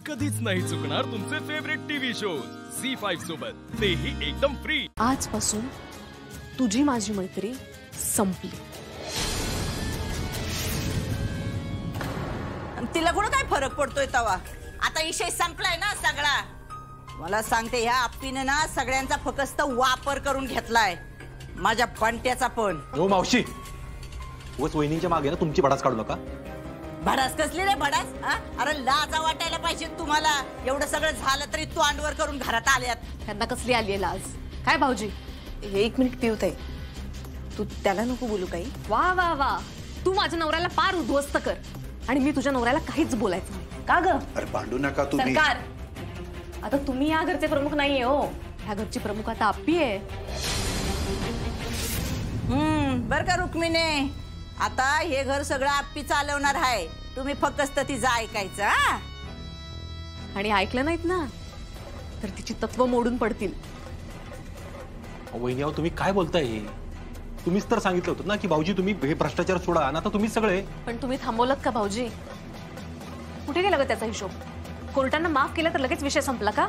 कधीच नाही चुकणार तुमचे फेवरेट टीव्ही शोज झी5 सोबत, तेही एकदम फ्री। आजपासून तुझी माझी मैत्री संपली। तिला कुठं काय फरक पडतोय तवा? आता विषय संपलाय ना सगळा। मला सांगते ह्या आप्पीने ना सगळ्यांचा फक्त वापर करून घेतलाय, माझ्या बंट्याचा पण। हो मावशी, उगाच वहिनीच्या मागे ना तुमची भडास काढू नका। भडास कसली रे भडास? अरे लाजा वाटायला पाहिजे तुम्हाला। एवढं सगळं झालं तरी तोंडवर करून घरात आल्यात। त्यांना कसली आली आहे लाज? काय भाऊजी, एक मिनिट पिवताई, तू त्याला नको बोलू काही। वा वा वा, तू माझ्या नवऱ्याला पार उद्ध्वस्त कर आणि मी तुझ्या नवऱ्याला काहीच बोलायचं नाही का ग? अरे भांडू नका तुम्ही। सरकार, आता तुम्ही या घरचे प्रमुख नाहीये हो, ह्या घरची प्रमुख आता आप्पी आहे। बर का रुक्मिणी, आता हे घर सगळं आप्पी चालवणार आहे, तुम्ही फक्त तिचं ऐकायचं। आणि ऐकलं नाहीत ना तर तिची तत्व मोडून पडतील। वहिनी, तुम्ही काय बोलताय? हे तुम्हीच तर सांगितलं होतं ना की भाऊजी तुम्ही हे भ्रष्टाचार सोडा, आणि आता तुम्हीच सगळे। पण तुम्ही थांबवलत का भाऊजी? कुठे गेला ग त्याचा हिशोब? कोर्टाने माफ केलं तर लगेच विषय संपला का?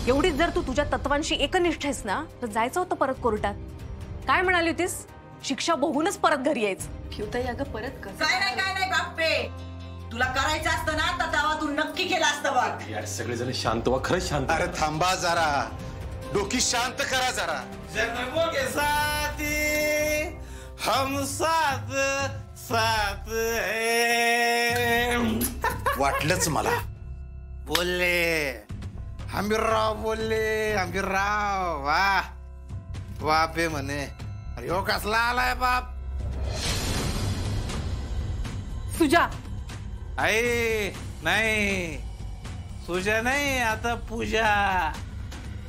एवढीच जर तू तुझ्या तत्वांशी एकनिष्ठ आहेस ना तर जायचं होतं परत कोर्टात। काय म्हणाली होतीस? शिक्षा भोगूनच परत घरी यायचं। पिवताई अगं परत कर। काय नाही बाप्पे, तुला करायचं असतं ना तर तेव्हा तू नक्की केलं असतं बघ। यार सगळेजण शांत व्हा, खरंच शांत। अरे थांबा जरा, डोकी शांत करा जरा। जन्मों के साथी हम साथ साथ हैं। वाटलंच मला। बोलले हंबीरराव, बोलले हंबीरराव। वाह बापे म्हणे, अरे हो कसला आलाय बाप। सुजा, आई नाही, सुजा नाही, आता पूजा।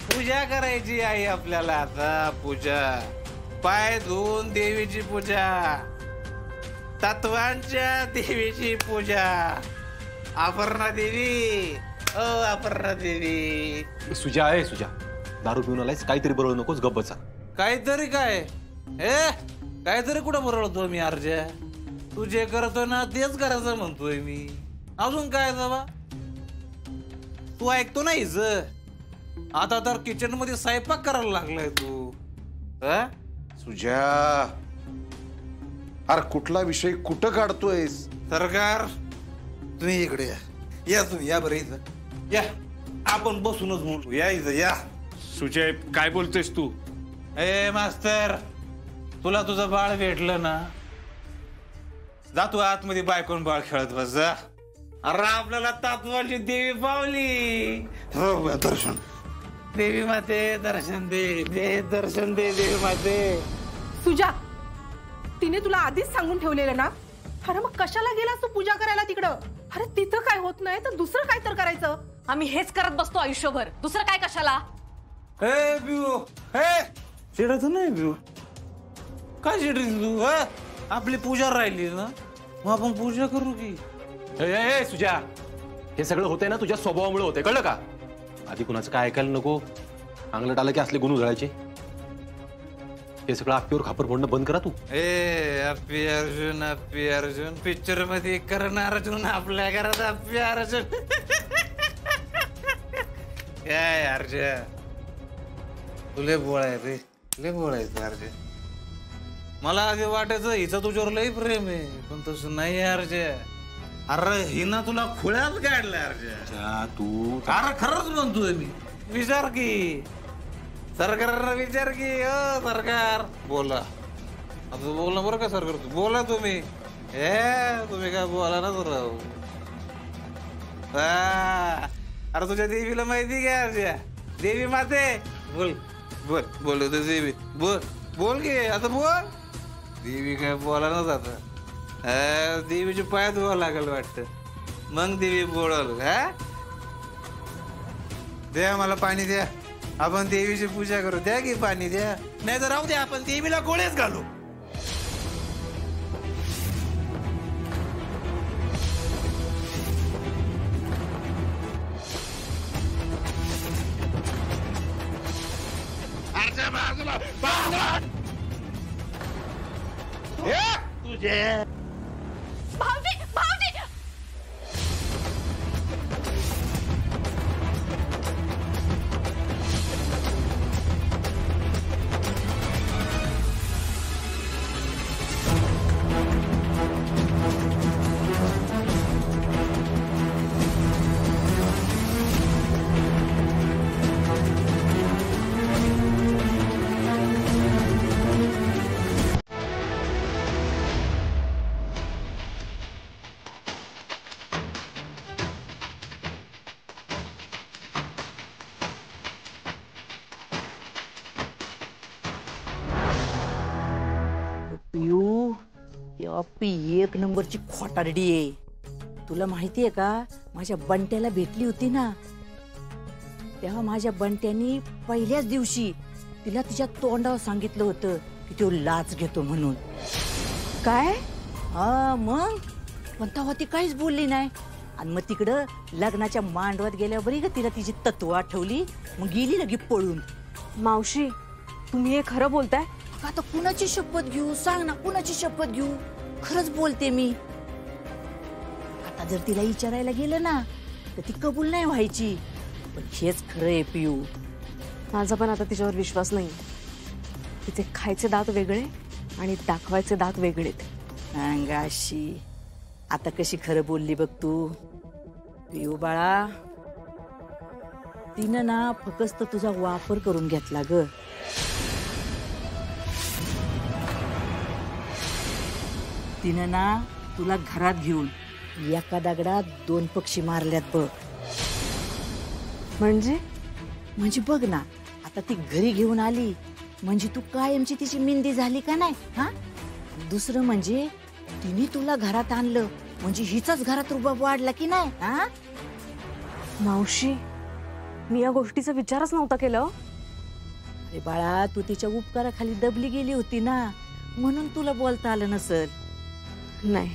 पूजा करायची आई आपल्याला आता, पूजा। पाय धुवून देवीची पूजा, तत्वांच्या देवीची पूजा। अपर्णा देवी, ओ अपर्णा देवी। सुजा आहे, सुजा दारू पिऊन आलायस, काहीतरी बरोबर नकोस, गप्प बसा। काहीतरी काय? काहीतरी कुठं बरळतो मी अर्जा? तू जे करतो ना तेच करायचं म्हणतोय मी, अजून काय बाबा? तू ऐकतो नाहीस? आता तर किचन मध्ये स्वयंपाक करायला लागलाय तू। सुजा, अरे कुठला विषय कुठं काढतोयस? सरकार, तुम्ही इकडे या, या तुम्ही, या बरं इथं या, आपण बसूनच बोलू, या इथं या। सुजय, काय बोलतोयस तू? ए मास्तर, तुला तुझं बाळ भेटलं ना, जा तू आतमध्ये बायकोन बाळ खेळत बस जा। अरे आपल्याला तत्वाची देवी पावली। हो दर्शन, देवी माते दर्शन दे, दे दर्शन दे देवी माते। सुजा, तिने तुला आधीच सांगून ठेवलेलं ना? अरे मग कशाला गेलास तू पूजा करायला तिकडं? अरे तिथं काय होत नाही तर दुसरं काय तर करायचं। आम्ही हेच करत बसतो आयुष्यभर, दुसरं काय कशाला? हे बिऊ, हे चिडत नाही बिऊ, काय चिडत तू? आपली पूजा राहिली ना, मग आपण पूजा करू की? ए सुजा, हे सगळं होतंय ना तुझ्या स्वभावामुळे होतंय, कळलं का? आधी कुणाचं काय ऐकायला नको, अंगलट आलं की असले गुण उधळायचे। हे सगळं आप्पीवर खापर फोडणं बंद करा तू। अप्पी अर्जुन, अप्पी अर्जुन, पिक्चर मध्ये करण अर्जुन, आपल्या घरात अप्पी अर्जुन। काय अर्जुन, तुले बोलाय रे, तुले बोलायचं अर्जुन। मला आधी वाटायचं हिचं तुझ्यावर लई प्रेम आहे, पण तसं नाही अर्जुन। अरे हिना तुला खुळ्यात काढलं अर्जुन। तू अरे खरंच म्हणतोय मी, विचार की सरकारला, विचार की। सरकार बोला, आता बोला बरं का सरकार, तू बोला तुम्ही। तुम्ही काय बोला ना राहू। अरे तुझ्या देवीला माहिती काय अर्जुन? देवी माते, बोल बोल, बोल देवी, बोल बोल की आता बोल। देवी काय बोला ना आता, देवीचे पाय धुवा लागल वाटतं, मग देवी बोलल। द्या मला पाणी द्या, आपण देवीची पूजा करू। द्या की पाणी द्या, नाही तर राहू द्या, आपण देवीला गोळेच घालू। तुझे भाऊजी, भाऊजी! पियू पी एक नंबरची खोटारडी आहे. तुला माहितीये का, माझ्या बंट्याला भेटली होती ना, तेव्हा माझ्या बंट्यानी पहिल्याच दिवशी तिला तिच्या तोंडावर सांगितलं होतं की तो लाच घेतो म्हणून. काय? हा मग, पण तेव्हा ती काहीच बोलली नाही. आणि मग तिकडं लग्नाच्या मांडवात गेल्यावर बरी का तिला तिची तत्व आठवली, मग गेली लगी पळून. मावशी, तुम्ही हे खरं बोलताय? आता कुणाची शपथ घेऊ सांग ना, कुणाची शपथ घेऊ? खरंच बोलते मी. आता जर तिला विचारायला गेलं ना तर ती कबूल नाही व्हायची. पण हेच खरं आहे पियू. माझा पण आता तिच्यावर विश्वास नाही. तिचे खायचे दात वेगळे आणि दाखवायचे दात वेगळेत. अंगाशी आता कशी खरं बोलली बघ तू. पियू बाळा, तिनं ना फक्त तुझा वापर करून घेतला ग. तिनं ना तुला घरात घेऊन एका दगडात 2 पक्षी मारल्यात बघ. म्हणजे बघ ना, आता ती घरी घेऊन आली म्हणजे तू कायमची तिची मेंदी झाली का नाही? हा, दुसरं म्हणजे तिने तुला घरात आणलं म्हणजे हिचाच घरात रुबाब वाढला की नाही? हा मावशी, मी या गोष्टीचा विचारच नव्हता केलं. अरे बाळा, तू तिच्या उपकाराखाली दबली गेली होती ना, म्हणून तुला बोलता आलं नसल. नाही,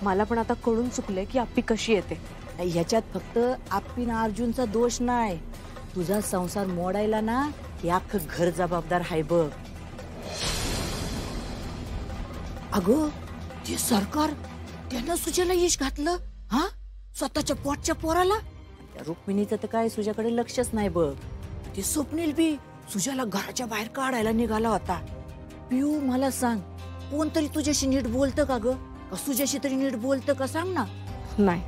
मला पण आता कळून चुकलंय की आप्पी कशी येते. ह्याच्यात फक्त आप्पी ना अर्जुनचा दोष नाही. तुझा संसार मोडायला ना हे अख्खं घर जबाबदार आहे बघ. अगं, ते सरकार त्यानं सुजाला यश घातलं. हा, स्वतःच्या पोटच्या पोराला. त्या रुक्मिणीचं तर काय सुजाकडे लक्षच नाही बघ. ते स्वप्नील बी सुजाला घराच्या बाहेर काढायला निघाला होता. पियू, मला सांग, कोणतरी तुझ्याशी नीट बोलतं का ग? सुजाशी तरी नीट बोलतं का सांग ना? नाही,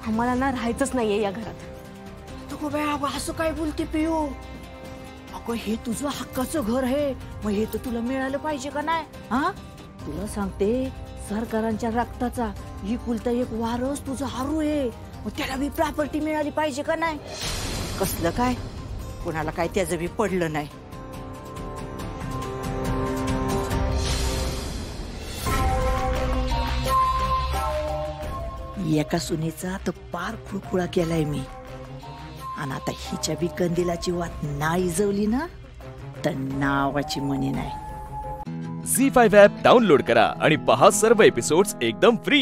आम्हाला ना राहायचंच नाहीये या घरात. तू बाबा असं काय बोलते पियू? अगं, हे तुझं हक्काचं घर आहे, मग हे तर तुला मिळालं पाहिजे का नाही? हा, तुला सांगते, सरकारांच्या रक्ताचा एकुलता एक वारस तुझा हारू आहे, मग त्याला बी प्रॉपर्टी मिळाली पाहिजे का नाही? कसलं काय, कोणाला काय त्याचं बी पडलं नाही. एका सुनेचा तर पार खुळखुळा केलाय मी, आणि आता हिच्या बी कंदिलाची वाट नाही इजवली ना तर नावाची मनी नाही. झी5 ॲप डाउनलोड करा आणि पहा सर्व एपिसोड्स एकदम फ्री.